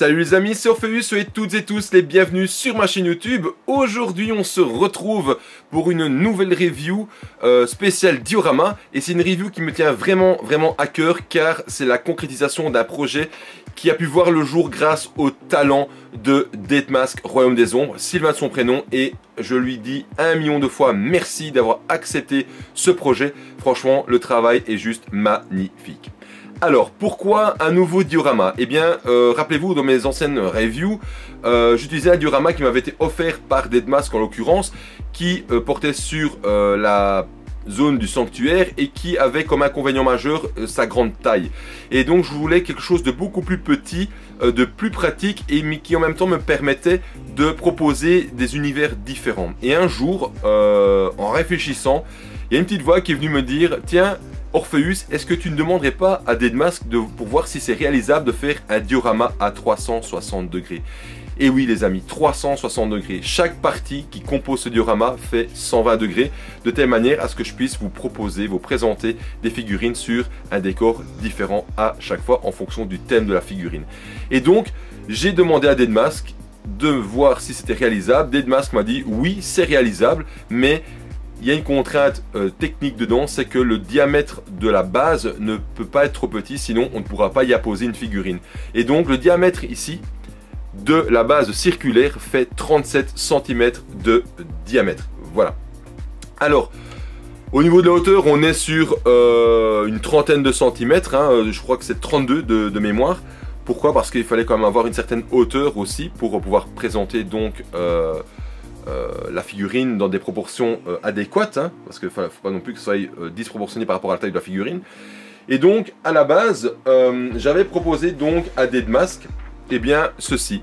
Salut les amis, c'est Orpheus, soyez toutes et tous les bienvenus sur ma chaîne YouTube. Aujourd'hui on se retrouve pour une nouvelle review spéciale diorama. Et c'est une review qui me tient vraiment à cœur, car c'est la concrétisation d'un projet qui a pu voir le jour grâce au talent de Deadmask Royaume des Ombres, Sylvain de son prénom, et je lui dis 1 million de fois merci d'avoir accepté ce projet. Franchement, le travail est juste magnifique. Alors, pourquoi un nouveau diorama? Eh bien, rappelez-vous, dans mes anciennes reviews, j'utilisais un diorama qui m'avait été offert par Deadmask en l'occurrence, qui portait sur la zone du sanctuaire et qui avait comme inconvénient majeur sa grande taille. Et donc, je voulais quelque chose de beaucoup plus petit, de plus pratique, mais qui en même temps me permettait de proposer des univers différents. Et un jour, en réfléchissant, il y a une petite voix qui est venue me dire « Tiens, Orpheus, est-ce que tu ne demanderais pas à Deadmask pour voir si c'est réalisable de faire un diorama à 360 degrés ?» Et oui les amis, 360 degrés. Chaque partie qui compose ce diorama fait 120 degrés, de telle manière à ce que je puisse vous proposer, vous présenter des figurines sur un décor différent à chaque fois en fonction du thème de la figurine. Et donc, j'ai demandé à Deadmask de voir si c'était réalisable. Deadmask m'a dit oui, c'est réalisable, mais il y a une contrainte technique dedans, c'est que le diamètre de la base ne peut pas être trop petit, sinon on ne pourra pas y apposer une figurine. Et donc le diamètre ici de la base circulaire fait 37 cm de diamètre. Voilà. Alors, au niveau de la hauteur, on est sur une trentaine de centimètres, hein, je crois que c'est 32 de mémoire. Pourquoi? Parce qu'il fallait quand même avoir une certaine hauteur aussi pour pouvoir présenter donc la figurine dans des proportions adéquates, hein, parce qu'il ne faut pas non plus que ce soit disproportionné par rapport à la taille de la figurine. Et donc à la base, j'avais proposé donc à Deadmask, eh bien ceci,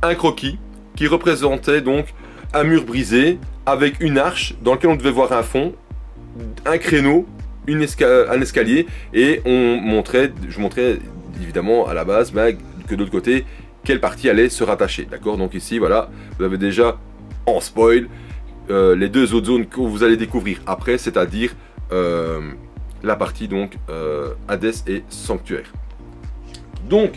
un croquis qui représentait donc un mur brisé avec une arche dans lequel on devait voir un fond, un créneau, un escalier, et je montrais évidemment à la base que de l'autre côté quelle partie allait se rattacher, d'accord? Donc ici, voilà, vous avez déjà en spoil les deux autres zones que vous allez découvrir après, c'est-à-dire la partie donc Hades et Sanctuaire. Donc,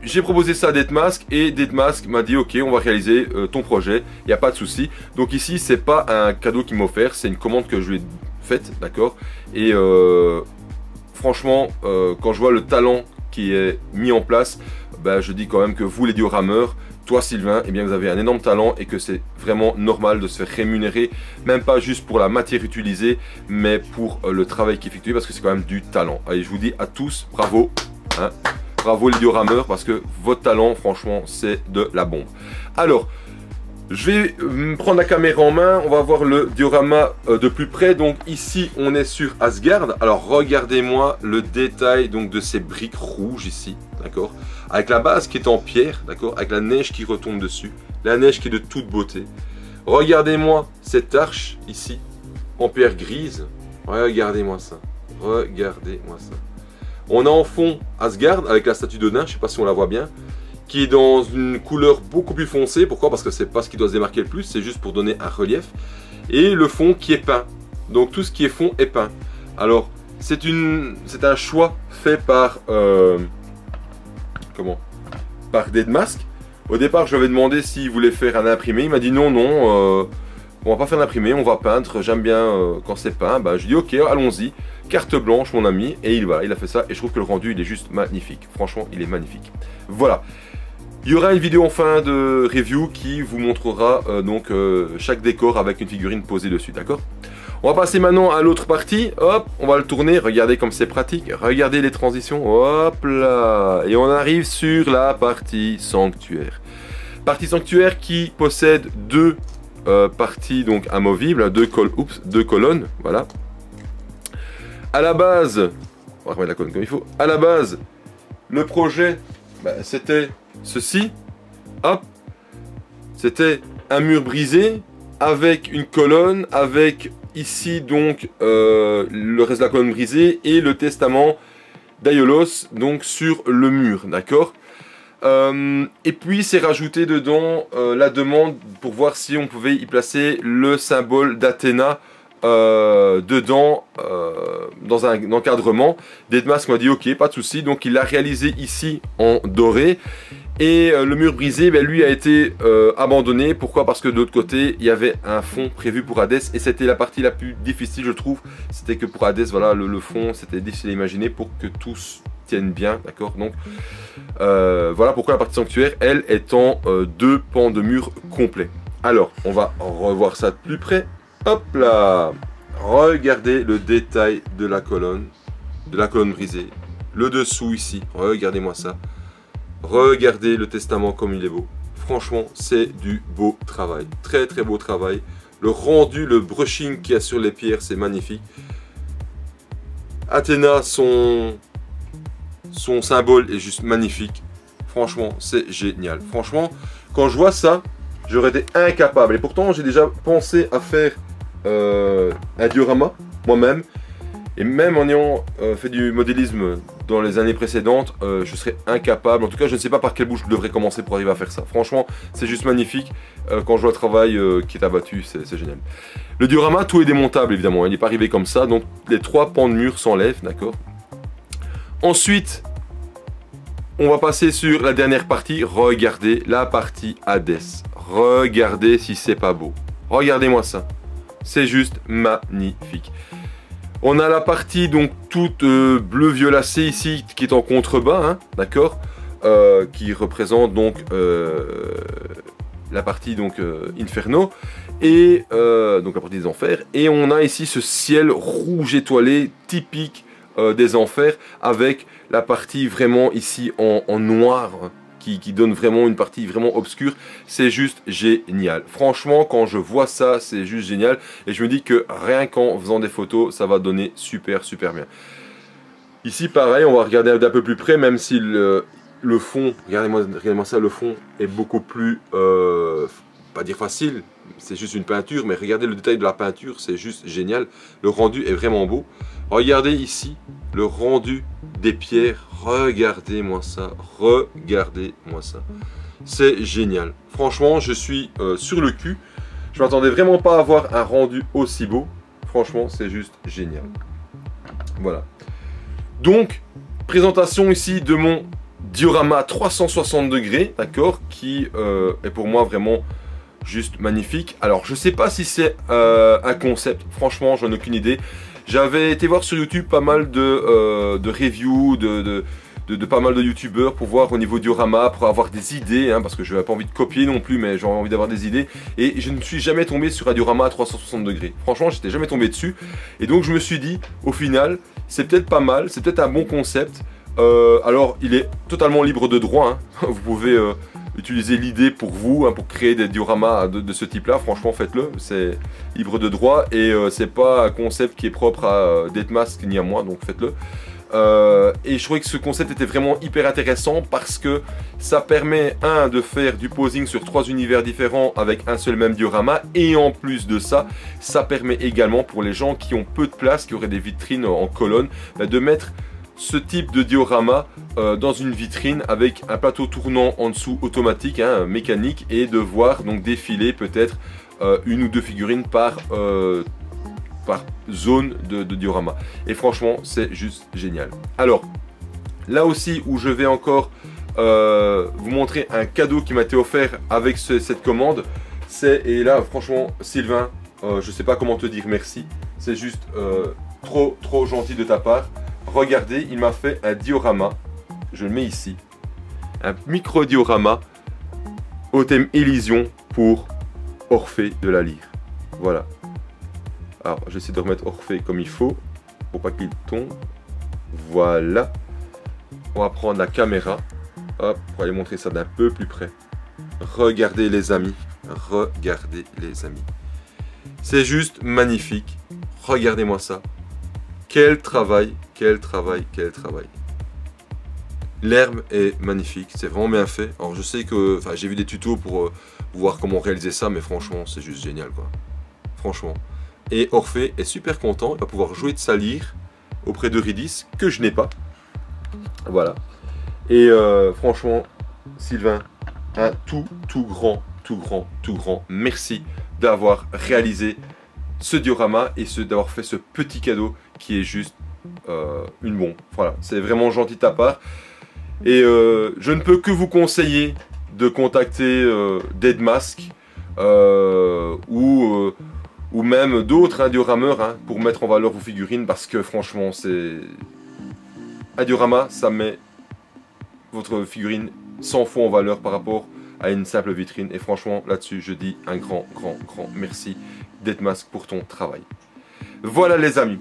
j'ai proposé ça à Deadmask et Deadmask m'a dit ok, on va réaliser ton projet, il n'y a pas de souci. Donc ici, c'est pas un cadeau qu'il m'a offert, c'est une commande que je lui ai faite, d'accord? Et franchement, quand je vois le talent qui est mis en place, ben, je dis quand même que vous les diorameurs, toi Sylvain, eh bien vous avez un énorme talent et que c'est vraiment normal de se faire rémunérer, même pas juste pour la matière utilisée, mais pour le travail qui est effectué, parce que c'est quand même du talent. Allez, je vous dis à tous, bravo, hein, bravo les diorameurs, parce que votre talent, franchement, c'est de la bombe. Alors, je vais prendre la caméra en main, on va voir le diorama de plus près. Donc ici, on est sur Asgard. Alors regardez-moi le détail donc de ces briques rouges ici, d'accord? Avec la base qui est en pierre, d'accord? Avec la neige qui retombe dessus, la neige qui est de toute beauté. Regardez-moi cette arche ici, en pierre grise. Regardez-moi ça, regardez-moi ça. On a en fond Asgard avec la statue d'Odin, je ne sais pas si on la voit bien, qui est dans une couleur beaucoup plus foncée. Pourquoi? Parce que c'est pas ce qui doit se démarquer le plus, c'est juste pour donner un relief. Et le fond qui est peint. Donc tout ce qui est fond est peint. Alors c'est un choix fait par par Deadmask. Au départ, je lui avais demandé s'il voulait faire un imprimé. Il m'a dit non, on va pas faire l'imprimé, on va peindre. J'aime bien quand c'est peint. Bah, je dis ok, allons-y. Carte blanche, mon ami. Et il a fait ça. Et je trouve que le rendu, il est juste magnifique. Franchement, il est magnifique. Voilà. Il y aura une vidéo en fin de review qui vous montrera chaque décor avec une figurine posée dessus, d'accord? On va passer maintenant à l'autre partie. Hop, on va le tourner. Regardez comme c'est pratique. Regardez les transitions. Hop là. Et on arrive sur la partie sanctuaire. Partie sanctuaire qui possède deux parties donc amovibles, deux colonnes. Voilà. À la base, on va remettre la colonne comme il faut. À la base, le projet, c'était ceci, hop, c'était un mur brisé avec une colonne, avec ici donc le reste de la colonne brisée et le testament d'Aiolos donc sur le mur, d'accord? Et puis c'est rajouté dedans la demande pour voir si on pouvait y placer le symbole d'Athéna dedans, dans un encadrement. Deadmask m'a dit ok, pas de souci, donc il l'a réalisé ici en doré. Et le mur brisé, ben, lui a été abandonné. Pourquoi? Parce que de l'autre côté, il y avait un fond prévu pour Hades. Et c'était la partie la plus difficile, je trouve. C'était que pour Hades, voilà, le fond, c'était difficile à imaginer pour que tous tiennent bien. D'accord? Donc, voilà pourquoi la partie sanctuaire, elle, est en 2 pans de mur complets. Alors, on va revoir ça de plus près. Hop là! Regardez le détail de la colonne brisée. Le dessous ici, regardez-moi ça. Regardez le testament comme il est beau. Franchement, c'est du beau travail. Très très beau travail. Le rendu, le brushing qu'il y a sur les pierres, c'est magnifique. Athéna, son symbole est juste magnifique. Franchement, c'est génial. Franchement, quand je vois ça, j'aurais été incapable. Et pourtant, j'ai déjà pensé à faire un diorama moi-même. Et même en ayant fait du modélisme dans les années précédentes, je serais incapable. En tout cas, je ne sais pas par quelle bouche je devrais commencer pour arriver à faire ça. Franchement, c'est juste magnifique. Quand je vois le travail qui est abattu, c'est génial. Le diorama, tout est démontable évidemment. Il n'est pas arrivé comme ça. Donc les 3 pans de mur s'enlèvent, d'accord. Ensuite, on va passer sur la dernière partie. Regardez la partie Hades. Regardez si c'est pas beau. Regardez-moi ça. C'est juste magnifique. On a la partie donc toute bleu violacée ici qui est en contrebas, hein, d'accord, qui représente donc la partie donc Inferno et donc la partie des enfers. Et on a ici ce ciel rouge étoilé typique des enfers avec la partie vraiment ici en noir. Qui donne vraiment une partie vraiment obscure. C'est juste génial. Franchement, quand je vois ça, c'est juste génial. Et je me dis que rien qu'en faisant des photos, ça va donner super bien. Ici, pareil, on va regarder d'un peu plus près, même si le fond, regardez-moi ça, le fond est beaucoup plus, pas dire facile, c'est juste une peinture, mais regardez le détail de la peinture, c'est juste génial. Le rendu est vraiment beau. Regardez ici le rendu des pierres. Regardez-moi ça, regardez-moi ça. C'est génial. Franchement, je suis sur le cul. Je m'attendais vraiment pas à avoir un rendu aussi beau. Franchement, c'est juste génial. Voilà. Donc, présentation ici de mon diorama 360 degrés, d'accord, qui est pour moi vraiment juste magnifique. Alors, je sais pas si c'est un concept. Franchement, j'en ai aucune idée. J'avais été voir sur YouTube pas mal de reviews, de pas mal de youtubeurs pour voir au niveau diorama, pour avoir des idées, hein, parce que je n'avais pas envie de copier non plus, mais j'ai envie d'avoir des idées. Et je ne suis jamais tombé sur un diorama à 360 degrés. Franchement, j'étais jamais tombé dessus. Et donc je me suis dit, au final, c'est peut-être pas mal, c'est peut-être un bon concept. Alors, il est totalement libre de droit. Hein. Vous pouvez utiliser l'idée pour vous, hein, pour créer des dioramas de ce type-là. Franchement, faites-le. C'est libre de droit et c'est pas un concept qui est propre à Deadmask ni à moi, donc faites-le. Et je trouvais que ce concept était vraiment hyper intéressant parce que ça permet, de faire du posing sur 3 univers différents avec un seul même diorama, et en plus de ça, ça permet également pour les gens qui ont peu de place, qui auraient des vitrines en colonne, de mettre ce type de diorama dans une vitrine avec un plateau tournant en dessous automatique, hein, mécanique, et de voir donc défiler peut-être 1 ou 2 figurines par zone de diorama. Et franchement, c'est juste génial. Alors, là aussi où je vais encore vous montrer un cadeau qui m'a été offert avec cette commande, et là franchement Sylvain, je sais pas comment te dire merci, c'est juste trop gentil de ta part. Regardez, il m'a fait un diorama, je le mets ici, un micro diorama au thème Élysion pour Orphée de la Lyre. Voilà. Alors, j'essaie de remettre Orphée comme il faut, pour pas qu'il tombe. Voilà. On va prendre la caméra, hop, pour aller montrer ça d'un peu plus près. Regardez les amis, regardez les amis. C'est juste magnifique. Regardez-moi ça. Quel travail, quel travail, quel travail. L'herbe est magnifique, c'est vraiment bien fait. Alors je sais que, j'ai vu des tutos pour voir comment réaliser ça, mais franchement, c'est juste génial, quoi. Franchement. Et Orphée est super content, il va pouvoir jouer de sa lyre auprès d'Eurydice, que je n'ai pas. Voilà. Et franchement, Sylvain, un tout grand merci d'avoir réalisé ce diorama et d'avoir fait ce petit cadeau qui est juste une bombe. Voilà, c'est vraiment gentil de ta part. Et je ne peux que vous conseiller de contacter Deadmask ou même d'autres diorameurs pour mettre en valeur vos figurines, parce que franchement, c'est un diorama, ça met votre figurine 100 fois en valeur par rapport à une simple vitrine. Et franchement, là-dessus, je dis un grand merci Deadmask pour ton travail. Voilà les amis.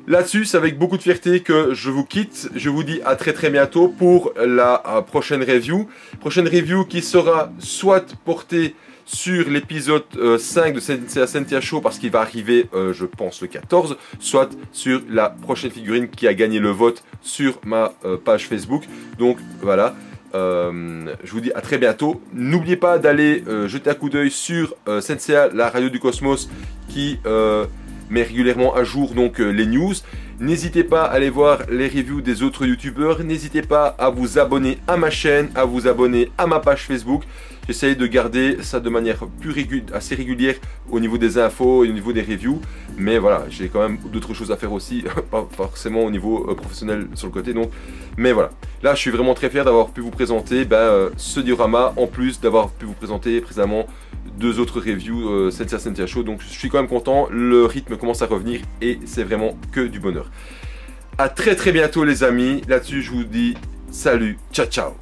Là-dessus, c'est avec beaucoup de fierté que je vous quitte. Je vous dis à très bientôt pour la prochaine review. Prochaine review qui sera soit portée sur l'épisode 5 de Cynthia Show, parce qu'il va arriver, je pense, le 14, soit sur la prochaine figurine qui a gagné le vote sur ma page Facebook. Donc voilà, je vous dis à très bientôt. N'oubliez pas d'aller jeter un coup d'œil sur Cynthia, la radio du cosmos, qui met régulièrement à jour donc les news. N'hésitez pas à aller voir les reviews des autres youtubeurs. N'hésitez pas à vous abonner à ma chaîne, à vous abonner à ma page Facebook. J'essaye de garder ça de manière assez régulière au niveau des infos et au niveau des reviews. Mais voilà, j'ai quand même d'autres choses à faire aussi, pas forcément au niveau professionnel sur le côté. Donc, mais voilà, là je suis vraiment très fier d'avoir pu vous présenter ce diorama, en plus d'avoir pu vous présenter précédemment deux autres reviews Cynthia Show. Donc je suis quand même content, le rythme commence à revenir et c'est vraiment que du bonheur. À très bientôt les amis, là-dessus je vous dis salut, ciao.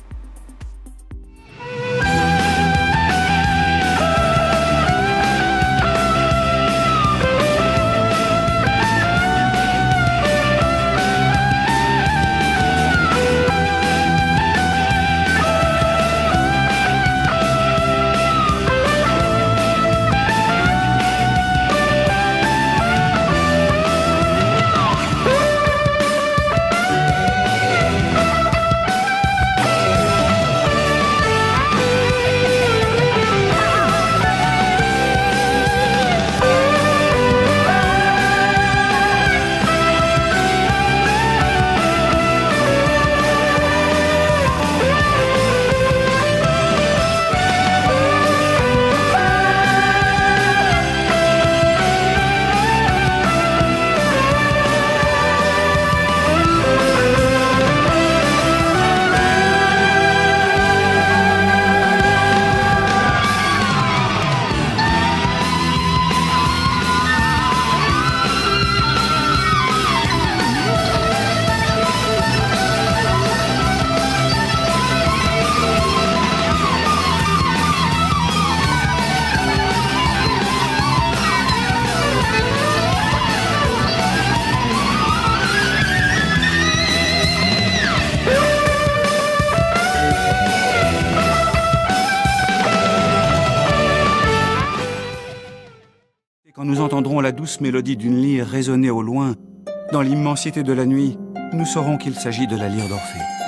Quand nous entendrons la douce mélodie d'une lyre résonner au loin, dans l'immensité de la nuit, nous saurons qu'il s'agit de la lyre d'Orphée.